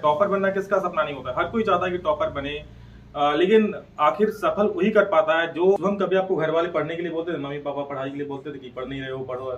Topper बनना किसका सपना नहीं होता है, हर कोई चाहता है कि टॉपर बने। लेकिन आखिर सफल वही कर पाता है जो हम कभी आपको घर वाले पढ़ने के लिए बोलते थे, मम्मी पापा पढ़ाई के लिए बोलते थे कि पढ़ नहीं रहे हो, पढ़ो।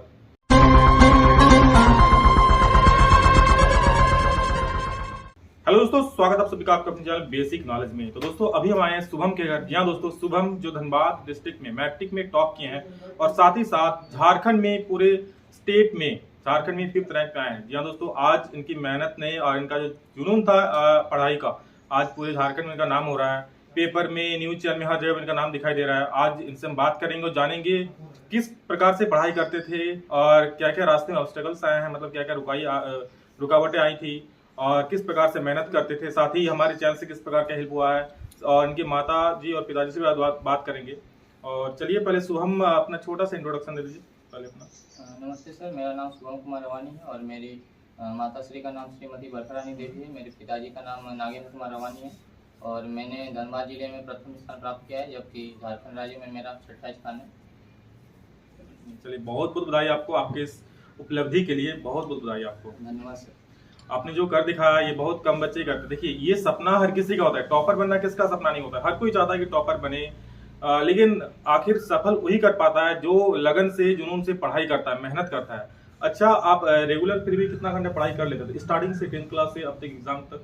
हेलो दोस्तों, स्वागत आप सभी का आपका अपने चैनल बेसिक नॉलेज में। तो दोस्तों अभी हम आए हैं शुभम के घर। जी हाँ दोस्तों, शुभम जो धनबाद डिस्ट्रिक्ट में मैट्रिक में टॉप किए हैं और साथ ही साथ झारखंड में पूरे स्टेट में झारखंड में 5th रैंक पे आए हैं। जी हाँ दोस्तों, आज इनकी मेहनत ने और इनका जो जुनून था पढ़ाई का, आज पूरे झारखंड में इनका नाम हो रहा है। पेपर में, न्यूज चैनल में, हर जगह इनका नाम दिखाई दे रहा है। आज इनसे हम बात करेंगे और जानेंगे किस प्रकार से पढ़ाई करते थे और क्या क्या रास्ते में ऑब्स्टेकल्स आए हैं, मतलब क्या क्या रुकावटें आई थी और किस प्रकार से मेहनत करते थे। साथ ही हमारे चैनल से किस प्रकार का हेल्प हुआ है और इनके माता जी और पिताजी से भी बात करेंगे। और चलिए पहले शुभम अपना छोटा सा इंट्रोडक्शन दे दीजिए पहले अपना। नमस्ते सर, मेरा नाम शुभम कुमार रवानी है और मेरी माता श्री का नाम श्रीमती बरखरानी देवी है। मेरे पिताजी का नाम नागेंद्र कुमार रवानी है और मैंने धनबाद जिले में प्रथम स्थान प्राप्त किया है, जबकि झारखंड राज्य में मेरा 6ठा स्थान है। चलिए, बहुत बहुत बधाई आपको आपके इस उपलब्धि के लिए, बहुत बहुत बधाई आपको। धन्यवाद सर। आपने जो कर दिखाया ये बहुत कम बच्चे करते। देखिए, ये सपना हर किसी का होता है, टॉपर बनना किसका सपना नहीं होता है, हर कोई चाहता है कि टॉपर बने। लेकिन आखिर सफल वही कर पाता है जो लगन से, जुनून से पढ़ाई करता है, मेहनत करता है। अच्छा, आप रेगुलर फिर भी कितना घंटा पढ़ाई कर लेते थे स्टार्टिंग से 10th क्लास से अब तक एग्जाम तक?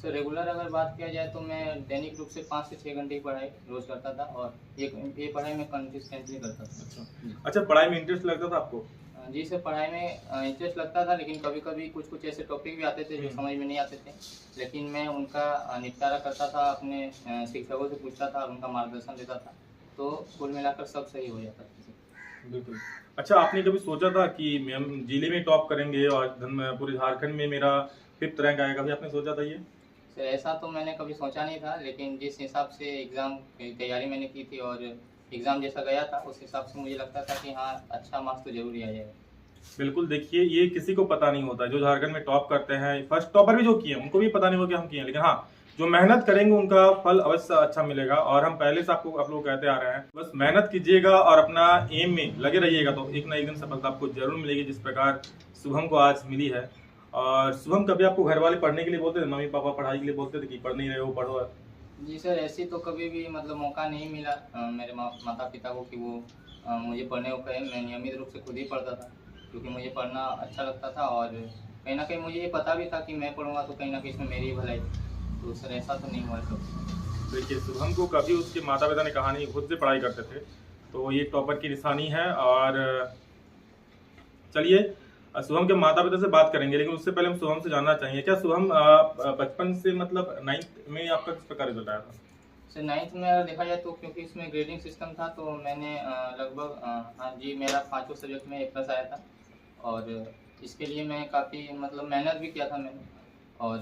सर रेगुलर अगर बात किया जाए तो मैं दैनिक रूप से 5 से 6 घंटे की पढ़ाई रोज करता था और ये पढ़ाई मैं कंसिस्टेंटली करता था। अच्छा, पढ़ाई में इंटरेस्ट लगता था आपको? जी सर, पढ़ाई में इंटरेस्ट लगता था, लेकिन कभी कभी कुछ ऐसे टॉपिक भी आते थे जो समझ में नहीं आते थे, लेकिन मैं उनका निपटारा करता था, अपने शिक्षकों से पूछता था और उनका मार्गदर्शन देता था, तो कुल मिलाकर सब सही हो जाता था। बिल्कुल। अच्छा, आपने कभी सोचा था कि हम जिले में टॉप करेंगे और पूरे झारखंड में मेरा 5th रैंक आएगा? कभी आपने सोचा था ये? सर ऐसा तो मैंने कभी सोचा नहीं था, लेकिन जिस हिसाब से एग्ज़ाम की तैयारी मैंने की थी और एग्ज़ाम जैसा गया था, उस हिसाब से मुझे लगता था कि हाँ, अच्छा मार्क्स तो जरूर आ जाएगा। बिल्कुल। देखिए, ये किसी को पता नहीं होता जो झारखंड में टॉप करते हैं, फर्स्ट टॉपर भी जो किए उनको भी पता नहीं होगा कि हम किए, लेकिन हाँ, जो मेहनत करेंगे उनका फल अवश्य अच्छा मिलेगा। और हम पहले से आप लोग कहते आ रहे हैं, बस मेहनत कीजिएगा और अपना एम में लगे रहिएगा तो एक ना एक दिन सफलता आपको जरूर मिलेगी, जिस प्रकार शुभम को आज मिली है। और शुभम, कभी आपको घर वाले पढ़ने के लिए बोलते थे, मम्मी पापा पढ़ाई के लिए बोलते थे कि पढ़ नहीं रहे हो, पढ़ो? जी सर, ऐसी तो कभी भी मतलब मौका नहीं मिला मेरे माता पिता को कि वो मुझे पढ़ने को कहे। मैं नियमित रूप से खुद ही पढ़ता था, क्योंकि मुझे पढ़ना अच्छा लगता था और कहीं ना कहीं मुझे ये पता भी था कि मैं पढ़ूंगा तो कहीं ना कहीं इसमें मेरी ही भलाई। तो सर ऐसा तो नहीं हुआ कभी। देखिए, शुभम को कभी उसके माता पिता ने कहा नहीं, खुद से पढ़ाई करते थे, तो ये टॉपर की निशानी है। और चलिए शुभम के माता पिता से बात करेंगे, लेकिन उससे पहले हम शुभम से जानना चाहिए, क्या शुभम बचपन से मतलब 9th में आपका किस प्रकार रिजल्ट आया था? सर 9th में अगर देखा जाए तो क्योंकि इसमें ग्रेडिंग सिस्टम था, तो मैंने लगभग हाँ जी, मेरा 5 सब्जेक्ट में A+ आया था और इसके लिए मैं काफ़ी मतलब मेहनत भी किया था मैंने। और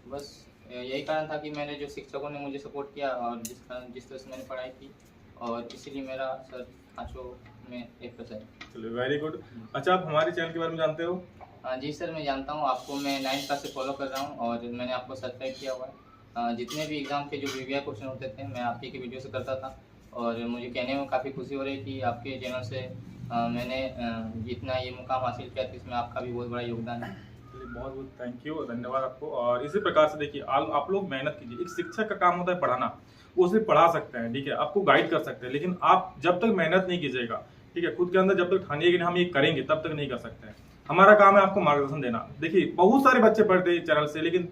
बस यही कारण था कि मैंने जो शिक्षकों ने मुझे सपोर्ट किया और जिस तरह से मैंने पढ़ाई की, और इसीलिए मेरा सर 5 में A+ आया। चलिए, वेरी गुड। अच्छा, आप हमारे चैनल के बारे में जानते हो? हाँ जी सर, मैं जानता हूँ आपको। मैं 9th क्लास से फॉलो कर रहा हूँ और मैंने आपको सब्सक्राइब किया हुआ है। जितने भी एग्ज़ाम के जो प्रीवियस क्वेश्चन होते थे मैं आप ही के वीडियो से करता था और मुझे कहने में काफ़ी खुशी हो रही थी आपके चैनल से मैंने जितना ये मुकाम हासिल किया था, इसमें आपका भी बहुत बड़ा योगदान है। बहुत बहुत थैंक यू, धन्यवाद आपको। और इसी प्रकार से देखिए, आप लोग मेहनत कीजिए। एक शिक्षक का काम होता है पढ़ाना, वो उसे पढ़ा सकते हैं, ठीक है, आपको गाइड कर सकते हैं, लेकिन आप जब तक मेहनत नहीं कीजिएगा, ठीक है, खुद के अंदर जब तक ठानिएगा कि हम ये करेंगे, तब तक नहीं कर सकते हैं। हमारा काम है आपको मार्गदर्शन देना। देखिए, बहुत सारे बच्चे पढ़ते हैं चैनल से, लेकिन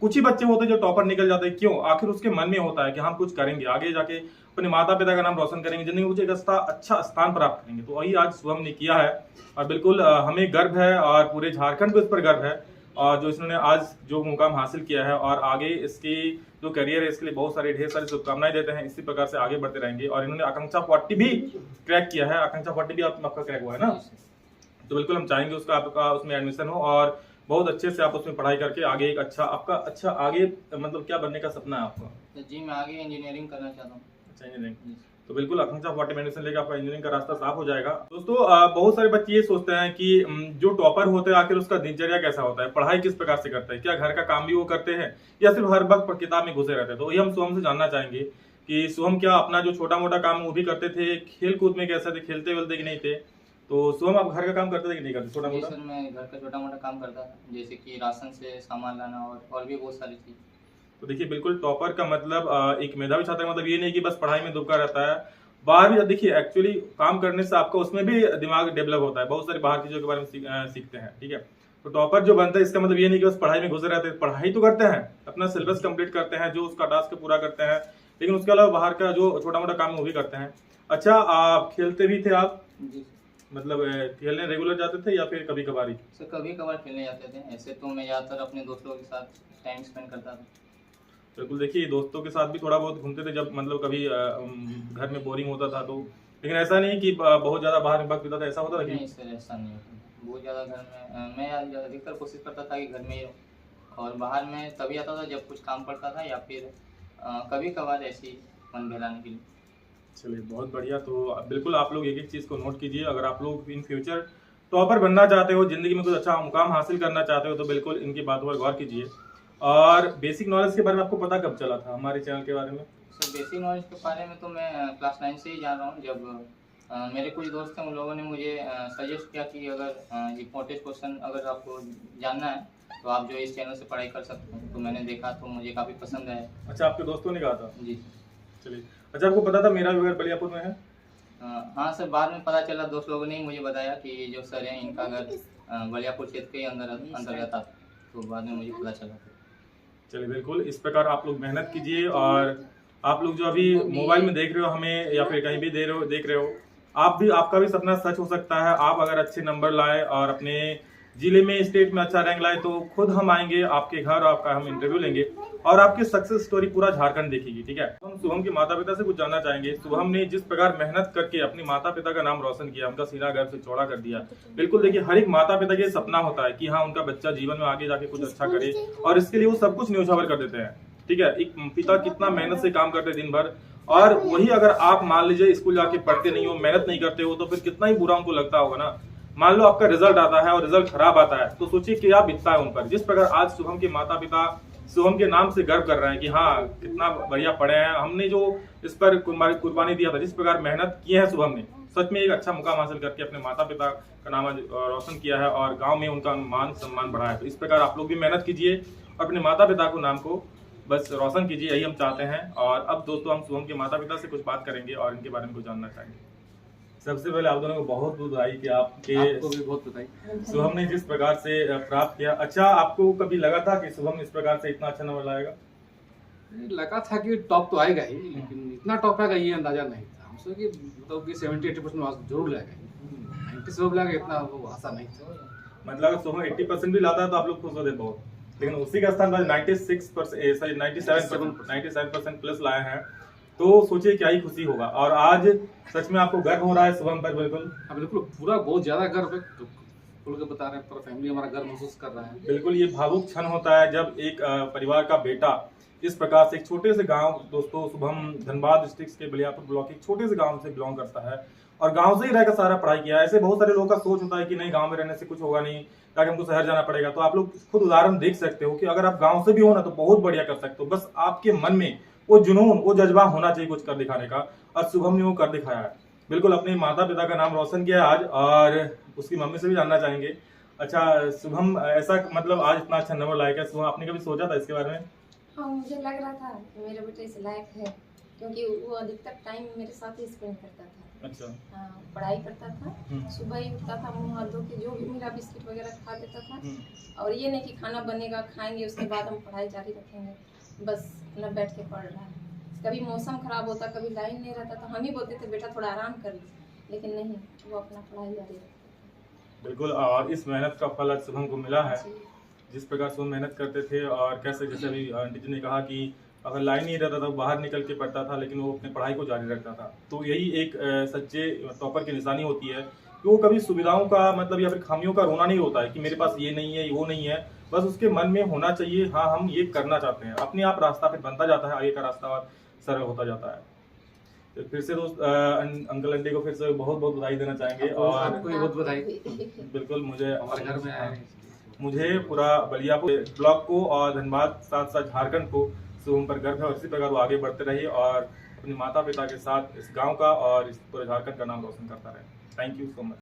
कुछ ही बच्चे होते हैं जो टॉपर निकल जाते हैं। क्यों? आखिर उसके मन में होता है कि हम कुछ करेंगे, आगे जाके अपने माता पिता का नाम रोशन करेंगे, जिंदगी में कुछ एक अच्छा स्थान प्राप्त करेंगे। तो वही आज शुभम ने किया है और बिल्कुल हमें गर्व है और पूरे झारखंड को इस पर गर्व है और जो इसने आज जो मुकाम हासिल किया है। और आगे इसकी जो करियर है, इसके लिए बहुत सारी ढेर सारी शुभकामनाएं देते हैं। इसी प्रकार से आगे बढ़ते रहेंगे। और इन्होंने आकांक्षा 40 भी क्रैक किया है। आकांक्षा 40 भी आपका क्रैक हुआ है ना? तो बिल्कुल हम चाहेंगे उसका आपका उसमें एडमिशन हो और बहुत अच्छे से आप उसमें पढ़ाई करके आगे एक अच्छा आगे मतलब क्या बनने का सपना है आपका? जी, मैं आगे इंजीनियरिंग करना चाहता हूँ। अच्छा, इंजीनियरिंग। तो बिल्कुल आकांक्षा 40 में एडमिशन लेकर आपका इंजीनियरिंग का रास्ता साफ हो जाएगा। दोस्तों बहुत सारे बच्चे ये सोचते हैं कि जो टॉपर होते हैं आखिर उसका दिनचर्या कैसा होता है, पढ़ाई किस प्रकार से करता है, क्या घर का काम भी वो करते हैं या सिर्फ हर वक्त किताब में घुसे रहते हैं। तो ये हम शुभम से जानना चाहेंगे कि शुभम क्या अपना जो छोटा मोटा काम वो भी करते थे, खेल कूद में कैसे थे, खेलते वेलते कि नहीं थे, तो शुभम आप घर का काम करते थे कि नहीं करते, छोटा जी मोटा? सर, मैं घर का छोटा मोटा काम करता था, जैसे कि राशन से सामान लाना और भी बहुत सारी चीज़। तो देखिए बिल्कुल टॉपर का मतलब एक मेधावी छात्र का मतलब ये नहीं कि बस पढ़ाई में डूबा रहता है, बाहर भी देखिए एक्चुअली काम करने से आपका उसमें भी दिमाग डेवलप होता है, बहुत सारी बाहर चीजों के बारे में सीखते हैं, ठीक है। तो टॉपर जो बनता है इसका मतलब ये नहीं कि बस पढ़ाई में घुसे रहते हैं, पढ़ाई तो करते हैं, अपना सिलेबस कंप्लीट करते हैं, जो उसका टास्क पूरा करते हैं, लेकिन उसके अलावा बाहर का जो छोटा मोटा काम है वो भी करते हैं। अच्छा, आप खेलते भी थे आप, जी मतलब खेलने रेगुलर जाते थे या फिर कभी कभार ही? सर, कभी कभार खेलने जाते थे, ऐसे तो मैं ज़्यादातर अपने दोस्तों के साथ टाइम स्पेंड करता था। बिल्कुल, देखिए दोस्तों के साथ भी थोड़ा बहुत घूमते थे जब मतलब कभी घर में बोरिंग होता था तो, लेकिन ऐसा नहीं कि बहुत ज्यादा बाहर में वक्त बिताता, ऐसा होता था नहीं कि? सर, ऐसा नहीं होता, बहुत ज़्यादा घर में मैं अधिकतर कोशिश करता था कि घर में ही रहूँ, और बाहर में तभी आता था जब कुछ काम पड़ता था या फिर कभी कभार ऐसे ही मन बहलाने के लिए। चलिए बहुत बढ़िया। तो बिल्कुल आप लोग एक एक चीज को नोट कीजिए, अगर आप लोग इन फ्यूचर टॉपर बनना चाहते हो, जिंदगी में कुछ अच्छा मुकाम हासिल करना चाहते हो, तो बिल्कुल इनकी बातों पर गौर कीजिए। और बेसिक नॉलेज के बारे में आपको पता कब चला था हमारे चैनल के बारे में? सर, बेसिक नॉलेज के बारे में तो मैं क्लास 9 से ही जान रहा हूँ, जब मेरे कुछ दोस्त हैं, उन लोगों ने मुझे सजेस्ट किया कि अगर इम्पोर्टेंट क्वेश्चन अगर आपको जानना है तो आप जो इस चैनल से पढ़ाई कर सकते हो, तो मैंने देखा तो मुझे काफ़ी पसंद आया। अच्छा, आपके दोस्तों ने कहा था? जी। चलिए, अच्छा आपको पता था मेरा भी घर बलियापुर में है? हाँ सर, बाद में पता चला, दोस्त लोगों ने ही मुझे बताया कि ये जो सर हैं इनका घर बलियापुर क्षेत्र के अंतर्गत आता है, तो बाद में मुझे पता चला। चलिए बिल्कुल इस प्रकार आप लोग मेहनत कीजिए। और आप लोग जो अभी मोबाइल में देख रहे हो हमें या फिर कहीं भी देख रहे हो, आप भी, आपका भी सपना सच हो सकता है। आप अगर अच्छे नंबर लाए और अपने जिले में स्टेट में अच्छा रैंक लाए तो खुद हम आएंगे आपके घर, आपका हम इंटरव्यू लेंगे और आपकी सक्सेस स्टोरी पूरा झारखंड देखेगी, ठीक है। हम शुभम के माता पिता से कुछ जानना चाहेंगे। शुभम ने जिस प्रकार मेहनत करके अपने माता पिता का नाम रोशन किया, उनका सीना गर्व से चौड़ा कर दिया। बिल्कुल देखिए हर एक माता पिता का सपना होता है कि हाँ उनका बच्चा जीवन में आगे जाके कुछ अच्छा करे, और इसके लिए वो सब कुछ न्यौछावर कर देते हैं, ठीक है। एक पिता कितना मेहनत से काम करते दिन भर, और वही अगर आप मान लीजिए स्कूल जाके पढ़ते नहीं हो, मेहनत नहीं करते हो, तो फिर कितना ही बुरा उनको लगता होगा ना। मान लो आपका रिजल्ट आता है और रिजल्ट खराब आता है, तो सोचिए क्या बीतता है उन पर। जिस प्रकार आज शुभम के माता पिता शुभम के नाम से गर्व कर रहे हैं कि हाँ कितना बढ़िया पढ़े हैं, हमने जो इस पर कुर्बानी दिया था, जिस प्रकार मेहनत की है शुभम ने, सच में एक अच्छा मुकाम हासिल करके अपने माता पिता का नाम रोशन किया है और गांव में उनका मान सम्मान बढ़ाया है। तो इस प्रकार आप लोग भी मेहनत कीजिए और अपने माता पिता को नाम को बस रोशन कीजिए, यही हम चाहते हैं। और अब दोस्तों हम शुभम के माता पिता से कुछ बात करेंगे और इनके बारे में कुछ जानना चाहेंगे। सबसे पहले आप दोनों को बहुत बहुत बधाई कि आपको भी बहुत बधाई। शुभम ने जिस प्रकार से प्राप्त किया। अच्छा, आपको कभी लगा था कि शुभम इस प्रकार से इतना अच्छा नंबर लाएगा? लगा था कि टॉप तो आएगा ही, लेकिन इतना टॉप आएगा ये अंदाजा नहीं था हमसे कि मतलब कि 70-80% मार्क्स जरूर लाएगा, 97 लाएगा इतना वो आशा नहीं था। मतलब अगर शुभम 80% भी लाता है तो आप लोग खुश होते बहुत, लेकिन उसी का स्थान पर 97% प्लस लाए हैं, तो सोचिए क्या ही खुशी होगा। और आज सच में आपको गर्व हो रहा है शुभम पर? बिल्कुल बिल्कुल, पूरा बहुत ज्यादा गर्व है, तो खुल के बता रहे हैं, पूरा फैमिली हमारा गर्व महसूस कर रहा है। बिल्कुल ये भावुक क्षण होता है जब एक परिवार का बेटा इस प्रकार से एक छोटे से गांव, दोस्तों शुभम धनबाद डिस्ट्रिक्ट के बलियापुर ब्लॉक के एक छोटे से गांव से बिलोंग करता है और गांव से ही रहकर सारा पढ़ाई किया है। ऐसे बहुत सारे लोगों का सोच होता है कि नहीं गांव में रहने से कुछ होगा नहीं, ताकि हमको शहर जाना पड़ेगा। तो आप लोग खुद उदाहरण देख सकते हो कि अगर आप गांव से भी हो ना तो बहुत बढ़िया कर सकते हो, बस आपके मन में वो जुनून, वो जज्बा होना चाहिए कुछ कर दिखाने का, और शुभम ने वो कर दिखाया है। बिल्कुल अपने माता पिता का नाम रोशन किया आज, और उसकी मम्मी से भी जानना चाहेंगे। अच्छा शुभम, ऐसा मतलब आज इतना अच्छा नंबर लाया, क्या शुभम आपने कभी सोचा था इसके बारे में? हाँ, मुझे लग रहा था कि मेरा बेटा इस लायक है, क्योंकि वो अधिकतर टाइम मेरे साथ ही स्पेंड करता था। अच्छा। हाँ, पढ़ाई करता था, सुबह ही उठता था, मुंह हाथ धो के जो भी मिला बिस्किट वगैरह खा लेता था, और ये नहीं कि खाना बनेगा खाएंगे उसके बाद हम पढ़ाई जारी रखेंगे, बस अपना बैठ के पढ़ रहा है। कभी मौसम खराब होता, कभी लाइन नहीं रहता, तो हम ही बोलते थे बेटा थोड़ा आराम कर ले, लेकिन नहीं, वो अपना पढ़ाई जारी रखता। बिल्कुल, और इस मेहनत का फल आज शुभम को मिला है। जिस प्रकार शुभम मेहनत करते थे और कैसे, जैसे अभी आंटी जी ने कहा कि अगर लाइन नहीं रहता था बाहर निकल के पढ़ता था, लेकिन वो अपनी पढ़ाई को जारी रखता था। तो यही एक सच्चे टॉपर की निशानी होती है कि वो कभी सुविधाओं का मतलब या फिर खामियों का रोना नहीं होता है कि मेरे पास ये नहीं है वो नहीं है, बस उसके मन में होना चाहिए हाँ हम ये करना चाहते हैं, अपने आप रास्ता फिर बनता जाता है, आगे का रास्ता सरल होता जाता है। तो फिर से दोस्त अंकल आंटी को फिर से बहुत बहुत बधाई देना चाहेंगे। और आपको भी बहुत बधाई। बिल्कुल, मुझे हमारे घर में आए, मुझे पूरा बलियापुर ब्लॉक को और धनबाद साथ साथ झारखंड को शुभम पर गर्व है, और इसी प्रकार वो आगे बढ़ते रहिए और अपने माता पिता के साथ इस गांव का और इस पूरे झारखंड का नाम रोशन करता रहे। Thank you so much.